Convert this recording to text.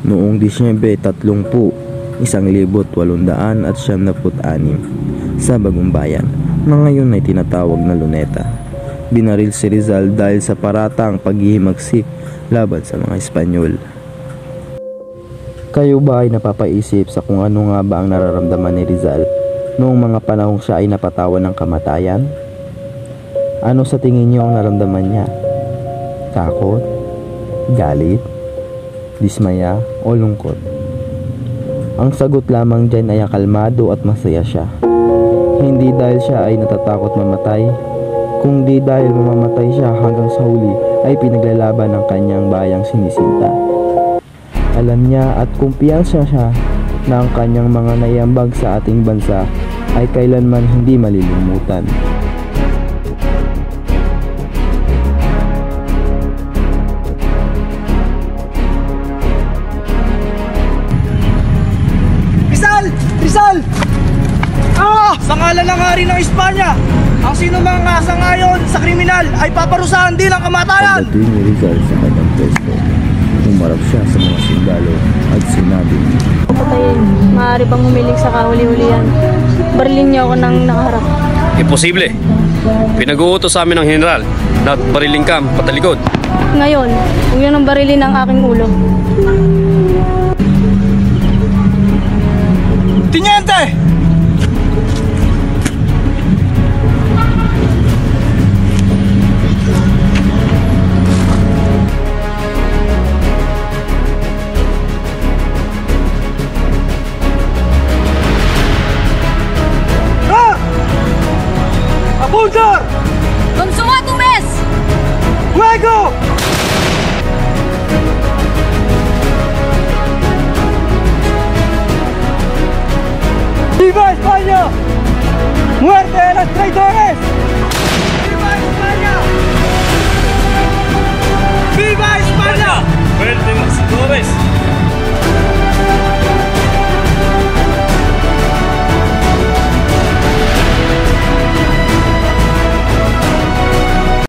noong Disyembre 30, 1876 sa Bagong Bayan na ngayon ay tinatawag na Luneta. Binaril si Rizal dahil sa paratang paghihimagsik laban sa mga Espanyol. Kayo ba ay napapaisip sa kung ano nga ba ang nararamdaman ni Rizal noong mga panahong siya ay napatawan ng kamatayan? Ano sa tingin niyo ang naramdaman niya? Takot? Galit? Dismaya o lungkot? Ang sagot lamang dyan ay kalmado at masaya siya. Hindi dahil siya ay natatakot mamatay, kundi dahil mamamatay siya hanggang sa huli ay pinaglalaban ng kanyang bayang sinisinta. Alam niya at kumpiyansa siya na ang kanyang mga naiambag sa ating bansa ay kailanman hindi malilimutan. Rizal! Sa ngalan ng hari ng Espanya, ang sinumang sangayon sa kriminal ay paparusahan din ang kamatayan. Pagdating ni Rizal sa kanyang pwesto, umarap siya sa mga sundalo at sinabi, Patayin, maaari bang humiling sa kahuli-hulihan? Barilin niyo ako ng nakaharap. Imposible. Pinag-uutos sa amin ng general na bariling ka patalikod. Ngayon, huwag niyo nang barilin ang aking ulo. Tiniente! Apuntar! Consumato mes! Luego! ¡Viva España! ¡Muerte a los traidores!